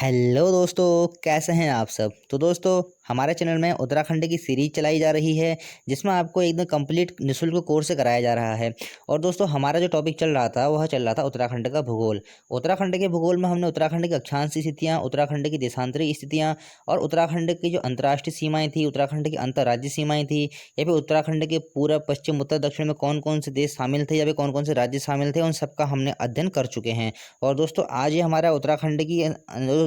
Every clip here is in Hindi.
हेलो दोस्तों, कैसे हैं आप सब। तो दोस्तों, हमारे चैनल में उत्तराखंड की सीरीज चलाई जा रही है जिसमें आपको एकदम कंप्लीट निःशुल्क कोर्स से कराया जा रहा है। और दोस्तों, हमारा जो टॉपिक चल रहा था वह चल रहा था उत्तराखंड का भूगोल। उत्तराखंड के भूगोल में हमने उत्तराखंड की अक्षांश स्थितियाँ, उत्तराखंड की देशांतरी स्थितियाँ और उत्तराखंड की जो अंतर्राष्ट्रीय सीमाएँ थी, उत्तराखंड की अंतर्राज्यीय सीमाएँ थी, या फिर उत्तराखंड के पूरब पश्चिम उत्तर दक्षिण में कौन कौन से देश शामिल थे या फिर कौन कौन से राज्य शामिल थे, उन सबका हमने अध्ययन कर चुके हैं। और दोस्तों, आज ये हमारा उत्तराखंड की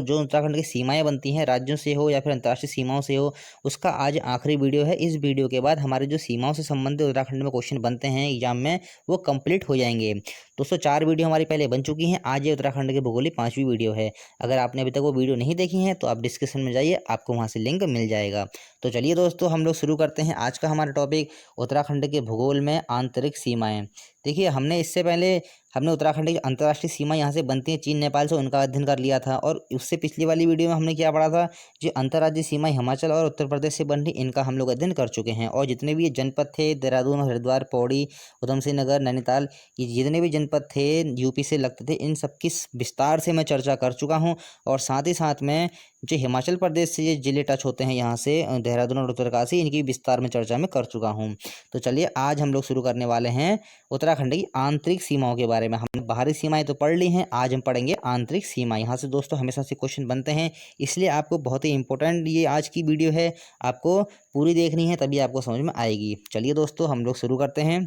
जो उत्तराखंड की सीमाएँ बनती हैं राज्यों से हो या फिर अंतर्राष्ट्रीय सीमाओं से हो, उसका आज आखिरी वीडियो है। इस वीडियो के बाद हमारे जो सीमाओं से संबंधित उत्तराखंड में क्वेश्चन बनते हैं एग्जाम में, वो कंप्लीट हो जाएंगे। दोस्तों, 4 वीडियो हमारी पहले बन चुकी हैं। आज ये उत्तराखंड के भूगोल की 5वीं वीडियो है। अगर आपने अभी तक वो वीडियो नहीं देखी है तो आप डिस्क्रिप्शन में जाइए, आपको वहाँ से लिंक मिल जाएगा। तो चलिए दोस्तों, हम लोग शुरू करते हैं आज का हमारा टॉपिक, उत्तराखंड के भूगोल में आंतरिक सीमाएँ। देखिए, हमने इससे पहले उत्तराखंड की अंतर्राष्ट्रीय सीमा यहाँ से बनती है चीन नेपाल से, उनका अध्ययन कर लिया था। और उससे पिछली वाली वीडियो में हमने क्या पढ़ा था, जो अंतर्राज्यीय सीमा हिमाचल और उत्तर प्रदेश से बन रही, इनका हम लोग अध्ययन कर चुके हैं। और जितने भी ये जनपद थे, देहरादून, हरिद्वार, पौड़ी, उधम सिंह नगर, नैनीताल, ये जितने भी जनपद थे यूपी से लगते थे, इन सब की विस्तार से मैं चर्चा कर चुका हूँ। और साथ ही साथ में जो हिमाचल प्रदेश से ये जिले टच होते हैं यहाँ से, देहरादून और उत्तरकाशी, इनकी विस्तार में चर्चा में कर चुका हूँ। तो चलिए, आज हम लोग शुरू करने वाले हैं उत्तराखंड की आंतरिक सीमाओं के बारे में। हमने बाहरी सीमाएं तो पढ़ ली हैं, आज हम पढ़ेंगे आंतरिक सीमा। यहाँ से दोस्तों हमेशा से क्वेश्चन बनते हैं, इसलिए आपको बहुत ही इंपॉर्टेंट ये आज की वीडियो है, आपको पूरी देखनी है, तभी आपको समझ में आएगी। चलिए दोस्तों, हम लोग शुरू करते हैं।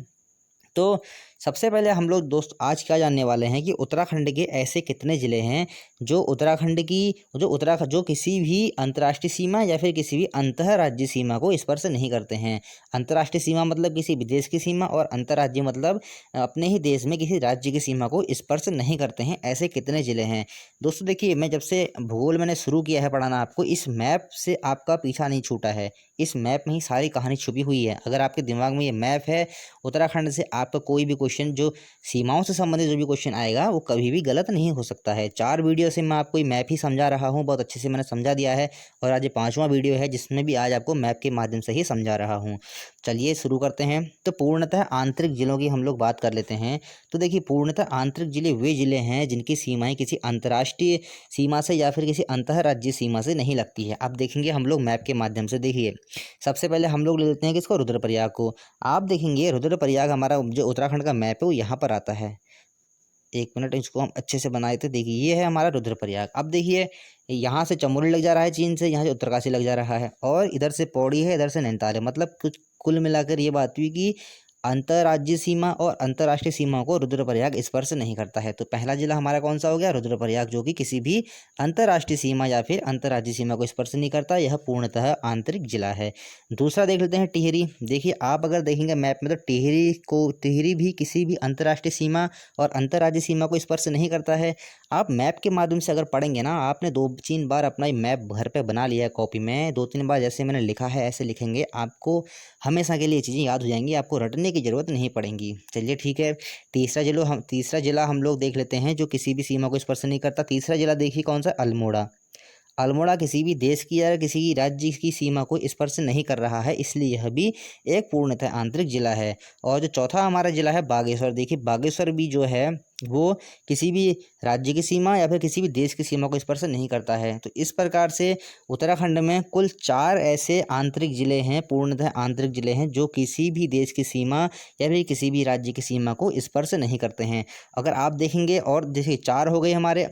तो सबसे पहले हम लोग दोस्त आज क्या जानने वाले हैं कि उत्तराखंड के ऐसे कितने ज़िले हैं जो उत्तराखंड की जो किसी भी अंतर्राष्ट्रीय सीमा या फिर किसी भी अंतर्राज्यीय सीमा को स्पर्श नहीं करते हैं। अंतर्राष्ट्रीय सीमा मतलब किसी विदेश की सीमा, और अंतर्राज्यीय मतलब अपने ही देश में किसी राज्य की सीमा को स्पर्श नहीं करते हैं। ऐसे कितने ज़िले हैं दोस्तों? देखिए, मैं जब से भूगोल मैंने शुरू किया है पढ़ाना आपको, इस मैप से आपका पीछा नहीं छूटा है। इस मैप में ही सारी कहानी छुपी हुई है। अगर आपके दिमाग में ये मैप है, उत्तराखंड से आपका कोई भी क्वेश्चन, जो सीमाओं से संबंधित जो भी क्वेश्चन आएगा, वो कभी भी गलत नहीं हो सकता है। 4 वीडियो से मैं आपको ये मैप ही समझा रहा हूँ, बहुत अच्छे से मैंने समझा दिया है। और आज ये 5वां वीडियो है जिसमें भी आज आपको मैप के माध्यम से ही समझा रहा हूँ। चलिए शुरू करते हैं। तो पूर्णतः आंतरिक जिलों की हम लोग बात कर लेते हैं। तो देखिए, पूर्णतः आंतरिक जिले वे जिले हैं जिनकी सीमाएं किसी अंतर्राष्ट्रीय सीमा से या फिर किसी अंतर्राज्यीय सीमा से नहीं लगती है। अब देखेंगे हम लोग मैप के माध्यम से। देखिए, सबसे पहले हम लोग ले लेते हैं किसको, रुद्रप्रयाग को। आप देखेंगे रुद्रप्रयाग, हमारा जो उत्तराखंड का मैप है वो यहाँ पर आता है। एक मिनट, इसको हम अच्छे से बनाए थे। देखिए, ये है हमारा रुद्रप्रयाग। अब देखिए, यहाँ से चमोली लग जा रहा है चीन से, यहाँ से उत्तरकाशी लग जा रहा है, और इधर से पौड़ी है, इधर से नैनीताल है। मतलब कुछ कुल मिलाकर ये बात हुई कि अंतर्राज्यीय सीमा और अंतर्राष्ट्रीय सीमाओं को रुद्रप्रयाग स्पर्श नहीं करता है। तो पहला जिला हमारा कौन सा हो गया, रुद्रप्रयाग, जो कि किसी भी अंतर्राष्ट्रीय सीमा या फिर अंतर्राज्यीय सीमा को स्पर्श नहीं करता। यह पूर्णतः आंतरिक जिला है। दूसरा देख लेते हैं टिहरी। देखिए, आप अगर देखेंगे मैप में तो टिहरी भी किसी भी अंतर्राष्ट्रीय सीमा और अंतर्राज्यीय सीमा को स्पर्श नहीं करता है। आप मैप के माध्यम से अगर पढ़ेंगे ना, आपने 2-3 बार अपना मैप घर पे बना लिया है कॉपी में, 2-3 बार जैसे मैंने लिखा है ऐसे लिखेंगे, आपको हमेशा के लिए चीज़ें याद हो जाएंगी, आपको रटने की ज़रूरत नहीं पड़ेगी। चलिए ठीक है। तीसरा जिला हम लोग देख लेते हैं जो किसी भी सीमा को स्पर्श नहीं करता। तीसरा जिला देखिए कौन सा, अल्मोड़ा। अल्मोड़ा किसी भी देश की या किसी राज्य की सीमा को स्पर्श नहीं कर रहा है, इसलिए यह भी एक पूर्णतः आंतरिक जिला है। और जो चौथा हमारा जिला है बागेश्वर। देखिए, बागेश्वर भी जो है वो किसी भी राज्य की सीमा या फिर किसी भी देश की सीमा को स्पर्श नहीं करता है। तो इस प्रकार से उत्तराखंड में कुल 4 ऐसे आंतरिक जिले हैं, पूर्णतः आंतरिक जिले हैं, जो किसी भी देश की सीमा या फिर किसी भी राज्य की सीमा को स्पर्श नहीं करते हैं। अगर आप देखेंगे, और देखिए 4 हो गए हमारे,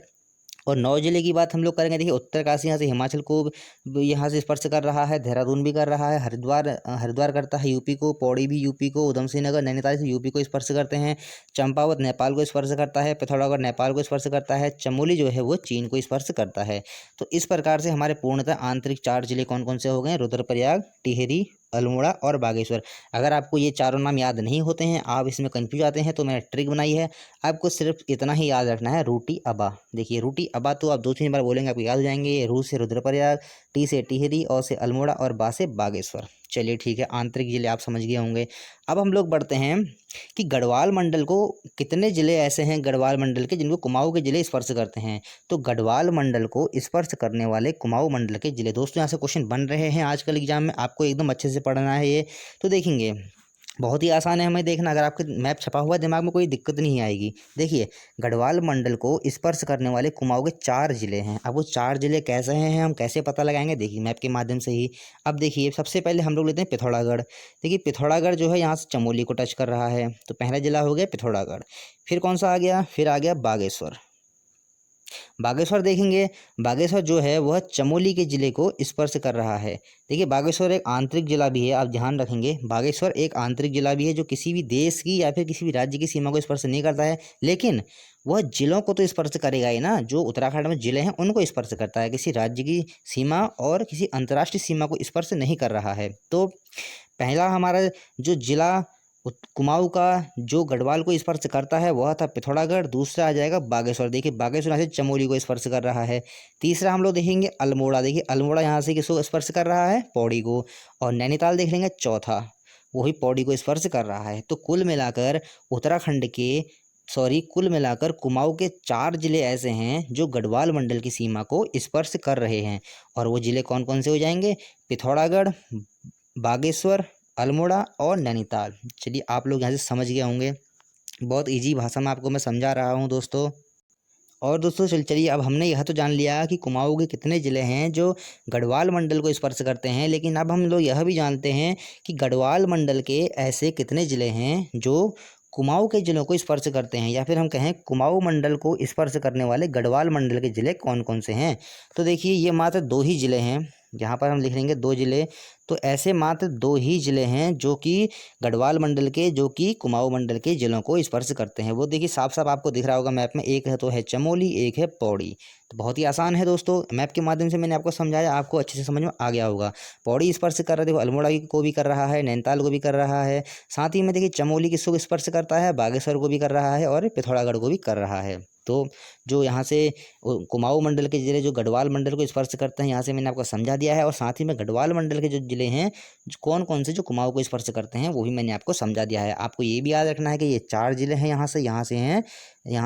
और 9 जिले की बात हम लोग करेंगे। देखिए, उत्तरकाशी यहाँ से हिमाचल को यहाँ से स्पर्श कर रहा है, देहरादून भी कर रहा है, हरिद्वार करता है यूपी को, पौड़ी भी यूपी को, उधम सिंह नगर नैनीताल से यूपी को स्पर्श करते हैं, चंपावत नेपाल को स्पर्श करता है, पिथौरागढ़ नेपाल को स्पर्श करता है, चमोली जो है वो चीन को स्पर्श करता है। तो इस प्रकार से हमारे पूर्णतः आंतरिक 4 जिले कौन कौन से हो गए, रुद्रप्रयाग, टिहरी, अल्मोड़ा और बागेश्वर। अगर आपको ये चारों नाम याद नहीं होते हैं, आप इसमें कंफ्यूज आते हैं, तो मैंने ट्रिक बनाई है, आपको सिर्फ इतना ही याद रखना है, रूटी अबा। देखिए, रूटी अबा तो आप 2-3 बार बोलेंगे आपको याद हो जाएंगे। रू से रुद्रप्रयाग, टी से टिहरी, और से अल्मोड़ा, और बा से बागेश्वर। चलिए ठीक है, आंतरिक जिले आप समझ गए होंगे। अब हम लोग बढ़ते हैं कि गढ़वाल मंडल को कितने जिले ऐसे हैं गढ़वाल मंडल के जिनको कुमाऊं के जिले स्पर्श करते हैं। तो गढ़वाल मंडल को स्पर्श करने वाले कुमाऊं मंडल के जिले, दोस्तों यहाँ से क्वेश्चन बन रहे हैं आजकल एग्जाम में, आपको एकदम अच्छे से पढ़ना है ये। तो देखेंगे, बहुत ही आसान है हमें देखना, अगर आपके मैप छपा हुआ दिमाग में कोई दिक्कत नहीं आएगी। देखिए, गढ़वाल मंडल को स्पर्श करने वाले कुमाऊं के 4 जिले हैं। अब वो 4 जिले कैसे हैं, हम कैसे पता लगाएंगे, देखिए मैप के माध्यम से ही। अब देखिए, सबसे पहले हम लोग लेते हैं पिथौरागढ़। देखिए, पिथौरागढ़ जो है यहाँ से चमोली को टच कर रहा है, तो पहला जिला हो गया पिथौरागढ़। फिर कौन सा आ गया, फिर आ गया बागेश्वर। बागेश्वर देखेंगे, बागेश्वर जो है वह चमोली के जिले को स्पर्श कर रहा है। देखिए, बागेश्वर एक आंतरिक जिला भी है, आप ध्यान रखेंगे, बागेश्वर एक आंतरिक जिला भी है जो किसी भी देश की या फिर किसी भी राज्य की सीमा को स्पर्श नहीं करता है, लेकिन वह जिलों को तो स्पर्श करेगा ही ना। जो उत्तराखंड में जिले हैं उनको स्पर्श करता है, किसी राज्य की सीमा और किसी अंतर्राष्ट्रीय सीमा को स्पर्श नहीं कर रहा है। तो पहला हमारा जो जिला कुमाऊं का जो गढ़वाल को स्पर्श करता है वह था पिथौरागढ़। दूसरा आ जाएगा बागेश्वर। देखिए, बागेश्वर यहाँ से चमोली को स्पर्श कर रहा है। तीसरा हम लोग देखेंगे अल्मोड़ा। देखिए, अल्मोड़ा यहाँ से किसको स्पर्श कर रहा है, पौड़ी को। और नैनीताल देख लेंगे चौथा, वही पौड़ी को स्पर्श कर रहा है। तो कुल मिलाकर उत्तराखंड के कुल मिलाकर कुमाऊं के 4 जिले ऐसे हैं जो गढ़वाल मंडल की सीमा को स्पर्श कर रहे हैं। और वो जिले कौन कौन से हो जाएंगे, पिथौरागढ़, बागेश्वर, अल्मोड़ा और नैनीताल। चलिए, आप लोग यहाँ से समझ गए होंगे, बहुत इजी भाषा में आपको मैं समझा रहा हूँ दोस्तों। और दोस्तों चलिए, अब हमने यह तो जान लिया कि कुमाऊं के कितने ज़िले हैं जो गढ़वाल मंडल को स्पर्श करते हैं, लेकिन अब हम लोग यह भी जानते हैं कि गढ़वाल मंडल के ऐसे कितने ज़िले हैं जो कुमाऊं के ज़िलों को स्पर्श करते हैं, या फिर हम कहें कुमाऊं मंडल को स्पर्श करने वाले गढ़वाल मंडल के ज़िले कौन कौन से हैं। तो देखिए, ये मात्र 2 ही ज़िले हैं, यहाँ पर हम लिख लेंगे 2 ज़िले। तो ऐसे मात्र 2 ही ज़िले हैं जो कि गढ़वाल मंडल के, जो कि कुमाऊं मंडल के ज़िलों को स्पर्श करते हैं। वो देखिए साफ साफ आपको दिख रहा होगा मैप में, एक है तो है चमोली, एक है पौड़ी। तो बहुत ही आसान है दोस्तों, मैप के माध्यम से मैंने आपको समझाया, आपको अच्छे से समझ में आ गया होगा। पौड़ी स्पर्श कर रहा है, देखो अल्मोड़ा को भी कर रहा है, नैनीताल को भी कर रहा है, साथ ही में देखिए चमोली किसको स्पर्श करता है, बागेश्वर को भी कर रहा है और पिथौरागढ़ को भी कर रहा है। तो जो यहाँ से कुमाऊं मंडल के ज़िले जो गढ़वाल मंडल को स्पर्श करते हैं, यहाँ से मैंने आपको समझा दिया है। और साथ ही में गढ़वाल मंडल के जो ज़िले हैं कौन कौन से जो कुमाऊं को स्पर्श करते हैं वो भी मैंने आपको समझा दिया है। आपको ये भी याद रखना है कि ये 4 ज़िले हैं, यहाँ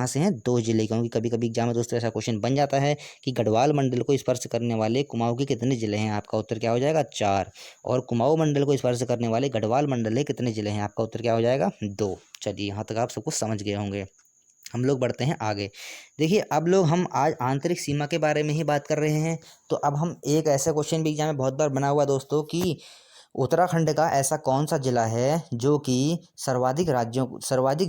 से हैं 2 ज़िले, क्योंकि कभी कभी एग्जाम में दोस्तों ऐसा क्वेश्चन बन जाता है कि गढ़वाल मंडल को स्पर्श करने वाले कुमाऊं के कितने ज़िले हैं, आपका उत्तर क्या हो जाएगा, 4। और कुमाऊं मंडल को स्पर्श करने वाले गढ़वाल मंडल के कितने ज़िले हैं, आपका उत्तर क्या हो जाएगा, 2। चलिए, यहाँ तक आप सब कुछ समझ गए होंगे। हम लोग बढ़ते हैं आगे। देखिए, अब लोग हम आज आंतरिक सीमा के बारे में ही बात कर रहे हैं। तो अब हम एक ऐसा क्वेश्चन भी एग्जाम में बहुत बार बना हुआ दोस्तों कि उत्तराखंड का ऐसा कौन सा जिला है जो कि सर्वाधिक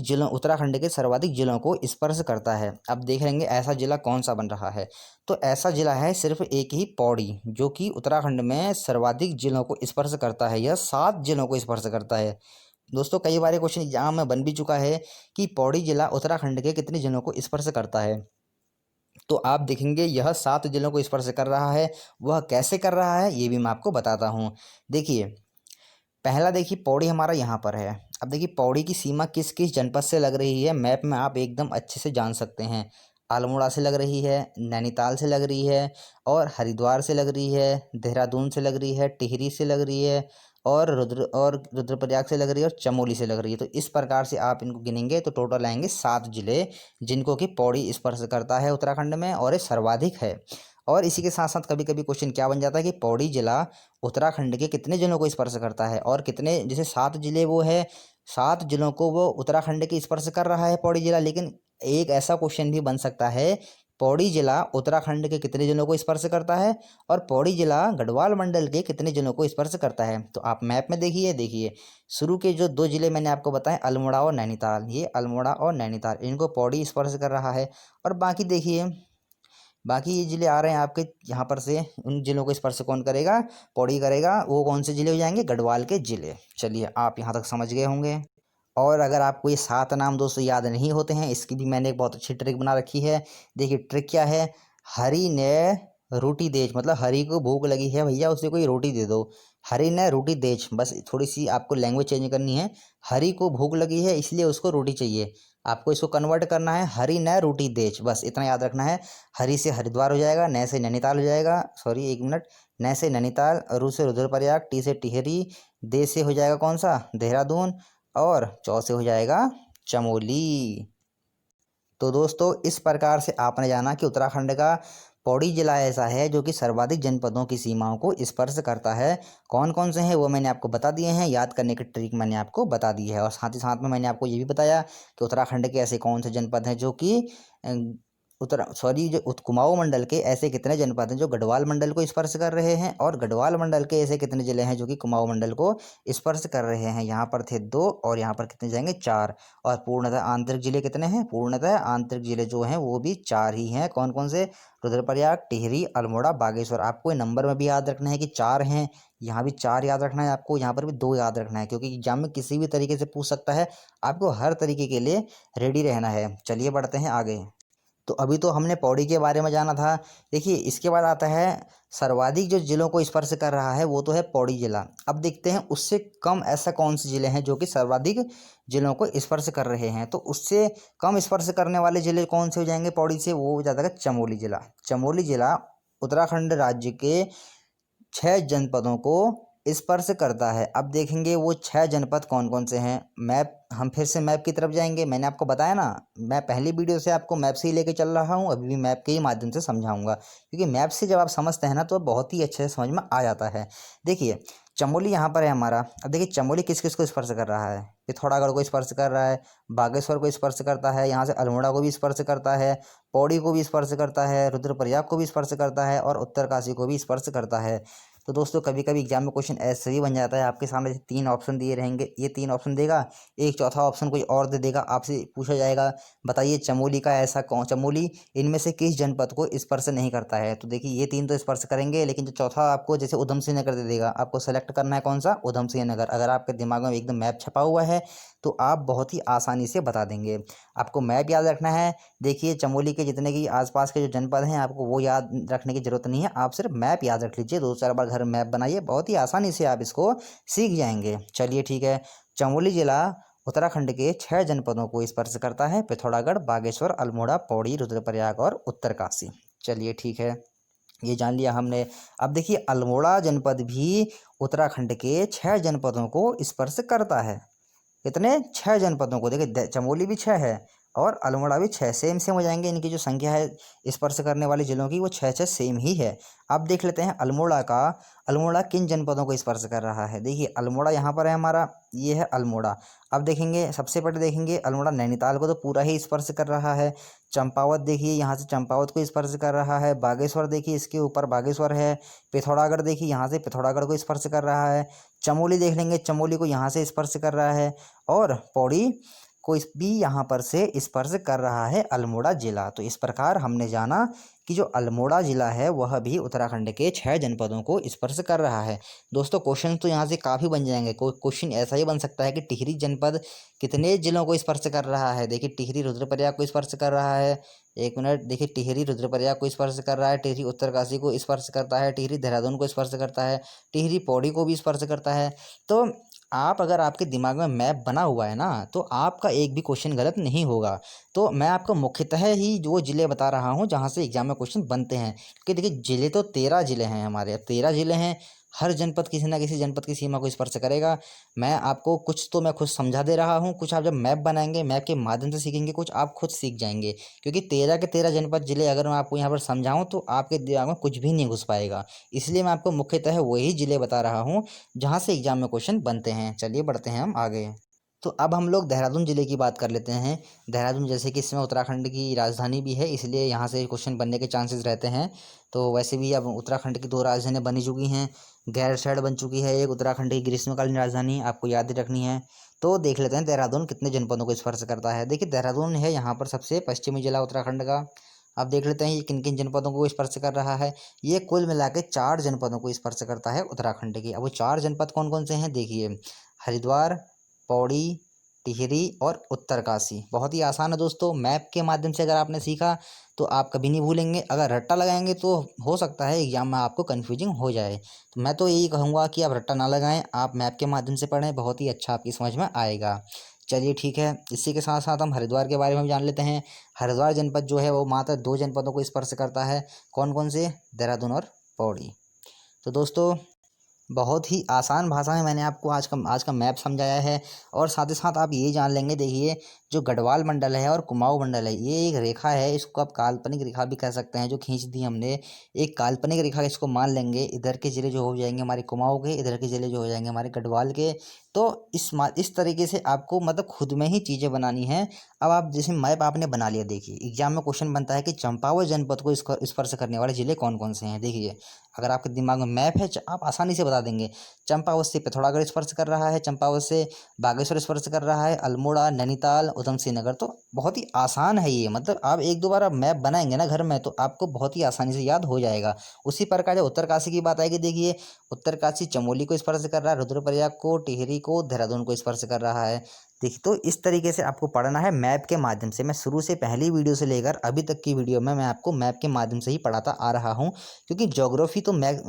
जिलों उत्तराखंड के सर्वाधिक जिलों को स्पर्श करता है। अब देख लेंगे ऐसा जिला कौन सा बन रहा है। तो ऐसा जिला है सिर्फ एक ही, पौड़ी, जो कि उत्तराखंड में सर्वाधिक जिलों को स्पर्श करता है। यह 7 जिलों को स्पर्श करता है दोस्तों। कई बार क्वेश्चन एग्जाम में बन भी चुका है कि पौड़ी जिला उत्तराखंड के कितने जिलों को स्पर्श करता है। तो आप देखेंगे यह 7 जिलों को स्पर्श कर रहा है। वह कैसे कर रहा है ये भी मैं आपको बताता हूँ। देखिए, पहला देखिए पौड़ी हमारा यहाँ पर है। अब देखिए पौड़ी की सीमा किस किस जनपद से लग रही है, मैप में आप एकदम अच्छे से जान सकते हैं। अल्मोड़ा से लग रही है, नैनीताल से लग रही है, और हरिद्वार से लग रही है, देहरादून से लग रही है, टिहरी से लग रही है, और रुद्रप्रयाग से लग रही है, और चमोली से लग रही है। तो इस प्रकार से आप इनको गिनेंगे तो टोटल आएंगे 7 जिले जिनको कि पौड़ी स्पर्श करता है उत्तराखंड में, और ये सर्वाधिक है। और इसी के साथ साथ कभी कभी क्वेश्चन क्या बन जाता है कि पौड़ी जिला उत्तराखंड के कितने जिलों को स्पर्श करता है, और कितने, जैसे 7 जिले वो है, 7 जिलों को वो उत्तराखंड के स्पर्श कर रहा है पौड़ी जिला। लेकिन एक ऐसा क्वेश्चन भी बन सकता है, पौड़ी जिला उत्तराखंड के कितने जिलों को स्पर्श करता है, और पौड़ी जिला गढ़वाल मंडल के कितने जिलों को स्पर्श करता है। तो आप मैप में देखिए शुरू के जो 2 जिले मैंने आपको बताए, अल्मोड़ा और नैनीताल, ये अल्मोड़ा और नैनीताल, इनको पौड़ी स्पर्श कर रहा है। और बाकी देखिए, बाकी ये जिले आ रहे हैं आपके यहाँ पर से, उन जिलों को स्पर्श कौन करेगा, पौड़ी करेगा। वो कौन से जिले हो जाएंगे, गढ़वाल के जिले। चलिए, आप यहाँ तक समझ गए होंगे। और अगर आपको ये 7 नाम दोस्तों याद नहीं होते हैं, इसकी भी मैंने एक बहुत अच्छी ट्रिक बना रखी है। देखिए ट्रिक क्या है, हरी ने रोटी देज, मतलब हरी को भूख लगी है भैया, उसे कोई रोटी दे दो। हरी ने रोटी देज, बस थोड़ी सी आपको लैंग्वेज चेंज करनी है। हरी को भूख लगी है इसलिए उसको रोटी चाहिए, आपको इसको कन्वर्ट करना है, हरी ने रोटी देज, बस इतना याद रखना है। हरी से हरिद्वार हो जाएगा, नै से नैनीताल हो जाएगा, सॉरी एक मिनट, नै से नैनीताल, रू से रुद्रप्रयाग, टी से टिहरी, दे से हो जाएगा कौन सा, देहरादून, और चौ से हो जाएगा चमोली। तो दोस्तों इस प्रकार से आपने जाना कि उत्तराखंड का पौड़ी जिला ऐसा है जो कि सर्वाधिक जनपदों की सीमाओं को स्पर्श करता है। कौन कौन से हैं वो मैंने आपको बता दिए हैं, याद करने की ट्रिक मैंने आपको बता दी है। और साथ ही साथ में मैंने आपको ये भी बताया कि उत्तराखंड के ऐसे कौन से जनपद हैं जो कि कुमाऊं मंडल के ऐसे कितने जनपद हैं जो गढ़वाल मंडल को स्पर्श कर रहे हैं, और गढ़वाल मंडल के ऐसे कितने जिले हैं जो कि कुमाऊं मंडल को स्पर्श कर रहे हैं। यहाँ पर थे 2 और यहाँ पर कितने जाएंगे 4। और पूर्णतः आंतरिक जिले कितने हैं? पूर्णतः आंतरिक जिले जो हैं वो भी 4 ही हैं। कौन कौन से? रुद्रप्रयाग, टिहरी, अल्मोड़ा, बागेश्वर। आपको नंबर में भी याद रखना है कि 4 हैं, यहाँ भी 4 याद रखना है आपको, यहाँ पर भी 2 याद रखना है, क्योंकि एग्जाम में किसी भी तरीके से पूछ सकता है। आपको हर तरीके के लिए रेडी रहना है। चलिए बढ़ते हैं आगे। तो अभी तो हमने पौड़ी के बारे में जाना था। देखिए इसके बाद आता है सर्वाधिक जो जिलों को स्पर्श कर रहा है वो तो है पौड़ी जिला। अब देखते हैं उससे कम ऐसा कौन से जिले हैं जो कि सर्वाधिक जिलों को स्पर्श कर रहे हैं। तो उससे कम स्पर्श करने वाले जिले कौन से हो जाएंगे पौड़ी से? वो हो जाता है चमोली जिला। चमोली जिला उत्तराखंड राज्य के 6 जनपदों को स्पर्श करता है। अब देखेंगे वो 6 जनपद कौन कौन से हैं। मैप, हम फिर से मैप की तरफ जाएंगे। मैंने आपको बताया ना, मैं पहली वीडियो से आपको मैप से ही लेके चल रहा हूँ, अभी भी मैप के ही माध्यम से समझाऊंगा, क्योंकि मैप से जब आप समझते हैं ना तो बहुत ही अच्छे से समझ में आ जाता है। देखिए चमोली यहाँ पर है हमारा। अब देखिए चमोली किस किस को स्पर्श कर रहा है? पिथौरागढ़ को स्पर्श कर रहा है, बागेश्वर को स्पर्श करता है, यहाँ से अल्मोड़ा को भी स्पर्श करता है, पौड़ी को भी स्पर्श करता है, रुद्रप्रयाग को भी स्पर्श करता है, और उत्तरकाशी को भी स्पर्श करता है। तो दोस्तों कभी कभी एग्जाम में क्वेश्चन ऐसे ही बन जाता है, आपके सामने 3 ऑप्शन दिए रहेंगे, ये 3 ऑप्शन देगा, एक चौथा ऑप्शन कोई और दे देगा, आपसे पूछा जाएगा बताइए चमोली का ऐसा कौन, चमोली इनमें से किस जनपद को स्पर्श नहीं करता है? तो देखिए ये 3 तो स्पर्श करेंगे, लेकिन जो चौथा आपको जैसे उधम सिंह नगर दे देगा, आपको सेलेक्ट करना है कौन सा? उधम सिंह नगर। अगर आपके दिमाग में एकदम मैप छपा हुआ है तो आप बहुत ही आसानी से बता देंगे। आपको मैप याद रखना है। देखिए चमोली के जितने की आसपास के जो जनपद हैं आपको वो याद रखने की जरूरत नहीं है, आप सिर्फ मैप याद रख लीजिए। 2-4 बार घर मैप बनाइए, बहुत ही आसानी से आप इसको सीख जाएंगे। चलिए ठीक है। चमोली जिला उत्तराखंड के 6 जनपदों को स्पर्श करता है: पिथौरागढ़, बागेश्वर, अल्मोड़ा, पौड़ी, रुद्रप्रयाग और उत्तरकाशी। चलिए ठीक है, ये जान लिया हमने। अब देखिए अल्मोड़ा जनपद भी उत्तराखंड के 6 जनपदों को स्पर्श करता है। कितने? 6 जनपदों को। देखिए चमोली भी 6 है और अल्मोड़ा भी 6, सेम सेम हो जाएंगे। इनकी जो संख्या है स्पर्श करने वाले जिलों की वो 6-6 सेम ही है। अब देख लेते हैं अल्मोड़ा का। अल्मोड़ा किन जनपदों को स्पर्श कर रहा है? देखिए अल्मोड़ा यहाँ पर है हमारा, ये है अल्मोड़ा। अब देखेंगे सबसे पहले देखेंगे अल्मोड़ा नैनीताल को तो पूरा ही स्पर्श कर रहा है। चंपावत देखिए यहाँ से चंपावत को स्पर्श कर रहा है। बागेश्वर देखिए इसके ऊपर बागेश्वर है। पिथौरागढ़ देखिए यहाँ से पिथौरागढ़ को स्पर्श कर रहा है। चमोली देख लेंगे, चमोली को यहाँ से स्पर्श कर रहा है। और पौड़ी को इस भी यहाँ पर से स्पर्श कर रहा है अल्मोड़ा जिला। तो इस प्रकार हमने जाना कि जो अल्मोड़ा जिला है वह भी उत्तराखंड के 6 जनपदों को स्पर्श कर रहा है। दोस्तों क्वेश्चन तो यहाँ से काफ़ी बन जाएंगे। कोई क्वेश्चन ऐसा ही बन सकता है कि टिहरी जनपद कितने जिलों को स्पर्श कर रहा है? देखिए टिहरी रुद्रप्रयाग को स्पर्श कर रहा है। एक मिनट, देखिए टिहरी रुद्रप्रयाग को स्पर्श कर रहा है, टिहरी उत्तरकाशी को स्पर्श करता है, टिहरी देहरादून को स्पर्श करता है, टिहरी पौड़ी को भी स्पर्श करता है। तो आप अगर आपके दिमाग में मैप बना हुआ है ना तो आपका एक भी क्वेश्चन गलत नहीं होगा। तो मैं आपको मुख्यतः ही जो जिले बता रहा हूँ जहाँ से एग्जाम में क्वेश्चन बनते हैं, क्योंकि देखिए जिले तो 13 जिले हैं हमारे, 13 जिले हैं। हर जनपद किसी ना किसी जनपद की सीमा को स्पर्श करेगा। मैं आपको कुछ तो मैं खुद समझा दे रहा हूँ, कुछ आप जब मैप बनाएंगे मैप के माध्यम से सीखेंगे, कुछ आप खुद सीख जाएंगे। क्योंकि 13 के 13 जनपद जिले अगर मैं आपको यहाँ पर समझाऊँ तो आपके दिमाग में कुछ भी नहीं घुस पाएगा। इसलिए मैं आपको मुख्यतः वही जिले बता रहा हूँ जहाँ से एग्जाम में क्वेश्चन बनते हैं। चलिए बढ़ते हैं हम आगे। तो अब हम लोग देहरादून ज़िले की बात कर लेते हैं। देहरादून जैसे कि इसमें उत्तराखंड की राजधानी भी है, इसलिए यहाँ से क्वेश्चन बनने के चांसेस रहते हैं। तो वैसे भी अब उत्तराखंड की 2 राजधानियाँ बनी चुकी हैं। गैरसैंण बन चुकी है एक, उत्तराखंड की ग्रीष्मकालीन राजधानी आपको याद ही रखनी है। तो देख लेते हैं देहरादून कितने जनपदों को स्पर्श करता है। देखिए देहरादून है यहाँ पर सबसे पश्चिमी जिला उत्तराखंड का। अब देख लेते हैं ये किन किन जनपदों को स्पर्श कर रहा है। ये कुल मिला के 4 जनपदों को स्पर्श करता है उत्तराखंड के। अब वो 4 जनपद कौन कौन से हैं देखिए: हरिद्वार, पौड़ी, टिहरी और उत्तरकाशी। बहुत ही आसान है दोस्तों, मैप के माध्यम से अगर आपने सीखा तो आप कभी नहीं भूलेंगे। अगर रट्टा लगाएंगे तो हो सकता है एग्जाम में आपको कन्फ्यूजिंग हो जाए। तो मैं तो यही कहूँगा कि आप रट्टा ना लगाएं, आप मैप के माध्यम से पढ़ें, बहुत ही अच्छा आपकी समझ में आएगा। चलिए ठीक है, इसी के साथ साथ हम हरिद्वार के बारे में भी जान लेते हैं। हरिद्वार जनपद जो है वो मात्र 2 जनपदों को स्पर्श करता है। कौन कौन से? देहरादून और पौड़ी। तो दोस्तों बहुत ही आसान भाषा में मैंने आपको आज का मैप समझाया है, और साथ ही साथ आप ये जान लेंगे। देखिए जो गढ़वाल मंडल है और कुमाऊं मंडल है, ये एक रेखा है, इसको आप काल्पनिक रेखा भी कह सकते हैं, जो खींच दी हमने। एक काल्पनिक रेखा इसको मान लेंगे। इधर के ज़िले जो हो जाएंगे हमारे कुमाऊं के, इधर के ज़िले जो हो जाएंगे हमारे गढ़वाल के। तो इस तरीके से आपको मतलब खुद में ही चीज़ें बनानी है। अब आप जैसे मैप आपने बना लिया, देखिए एग्जाम में क्वेश्चन बनता है कि चंपावत जनपद को स्पर्श करने वाले ज़िले कौन कौन से हैं। देखिए अगर आपके दिमाग में मैप है आप आसानी से बता देंगे। चंपावत से पिथौरागढ़ स्पर्श कर रहा है, चंपावत से बागेश्वर स्पर्श कर रहा है, अल्मोड़ा, नैनीताल, उधम सिंह नगर। तो बहुत ही आसान है ये, मतलब आप एक दो बार आप मैप बनाएंगे ना घर में तो आपको बहुत ही आसानी से याद हो जाएगा। उसी प्रकार जब उत्तरकाशी की बात आएगी, देखिए उत्तरकाशी चमोली को स्पर्श कर रहा है, रुद्रप्रयाग को, टिहरी को, देहरादून को स्पर्श कर रहा है। देखिए तो इस तरीके से आपको पढ़ना है मैप के माध्यम से। मैं शुरू से पहली वीडियो से लेकर अभी तक की वीडियो में मैं आपको मैप के माध्यम से ही पढ़ाता आ रहा हूँ, क्योंकि ज्योग्राफी तो मैप,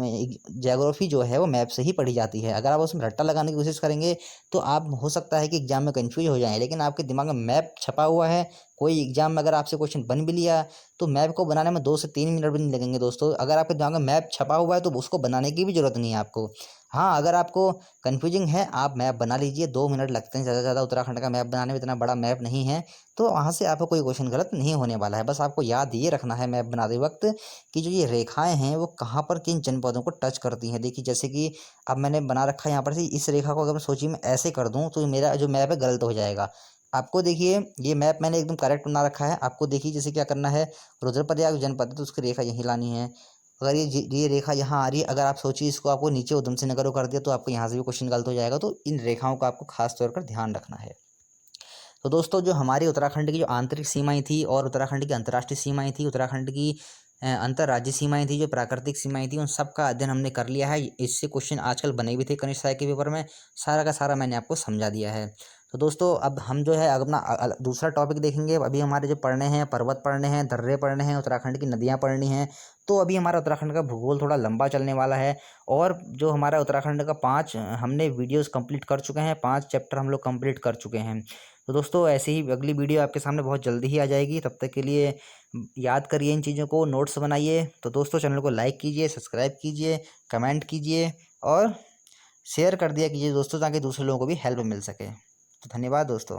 ज्योग्राफी जो है वो मैप से ही पढ़ी जाती है। अगर आप उसमें रट्टा लगाने की कोशिश करेंगे तो आप हो सकता है कि एग्जाम में कन्फ्यूज हो जाएं, लेकिन आपके दिमाग में मैप छपा हुआ है। कोई एग्जाम में अगर आपसे क्वेश्चन बन भी लिया तो मैप को बनाने में 2 से 3 मिनट भी नहीं लगेंगे दोस्तों। अगर आपके दिमाग में मैप छपा हुआ है तो उसको बनाने की भी जरूरत नहीं है आपको। हाँ, अगर आपको कन्फ्यूजिंग है आप मैप बना लीजिए, 2 मिनट लगते हैं ज़्यादा से ज़्यादा उत्तराखंड का मैप बनाने में, इतना बड़ा मैप नहीं है। तो वहाँ से आपको कोई क्वेश्चन गलत नहीं होने वाला है। बस आपको याद ये रखना है मैप बनाते वक्त कि जो ये रेखाएं हैं वो कहाँ पर किन जनपदों को टच करती हैं। देखिए जैसे कि अब मैंने बना रखा है यहाँ पर से, इस रेखा को अगर मैं सोचिए मैं ऐसे कर दूँ तो मेरा जो मैप है गलत हो जाएगा। आपको देखिए ये मैप मैंने एकदम करेक्ट बना रखा है। आपको देखिए जैसे क्या करना है, रुद्रप्रयाग जनपद है तो उसकी रेखा यहीं लानी है। अगर ये रेखा यहाँ आ रही है, अगर आप सोचिए इसको आपको नीचे उधम सिंह नगर को कर दिया तो आपको यहाँ से भी क्वेश्चन गलत हो जाएगा। तो इन रेखाओं का आपको खास तौर पर ध्यान रखना है। तो दोस्तों जो हमारी उत्तराखंड की जो आंतरिक सीमाएं थी और उत्तराखंड की अंतर्राष्ट्रीय सीमाएं थी, उत्तराखंड की अंतर्राज्यीय सीमाएं थी, जो प्राकृतिक सीमाएं थी, उन सब का अध्ययन हमने कर लिया है। इससे क्वेश्चन आजकल बने भी थे कनिष्ठ साई के पेपर में, सारा का सारा मैंने आपको समझा दिया है। तो दोस्तों अब हम जो है अपना दूसरा टॉपिक देखेंगे। अभी हमारे जो पढ़ने हैं, पर्वत पढ़ने हैं, दर्रे पढ़ने हैं, उत्तराखंड की नदियाँ पढ़नी हैं। तो अभी हमारा उत्तराखंड का भूगोल थोड़ा लंबा चलने वाला है। और जो हमारा उत्तराखंड का 5 हमने वीडियोस कंप्लीट कर चुके हैं, 5 चैप्टर हम लोग कंप्लीट कर चुके हैं। तो दोस्तों ऐसे ही अगली वीडियो आपके सामने बहुत जल्दी ही आ जाएगी। तब तक के लिए याद करिए इन चीज़ों को, नोट्स बनाइए। तो दोस्तों चैनल को लाइक कीजिए, सब्सक्राइब कीजिए, कमेंट कीजिए और शेयर कर दिया कीजिए दोस्तों, ताकि दूसरे लोगों को भी हेल्प मिल सके। तो धन्यवाद दोस्तों।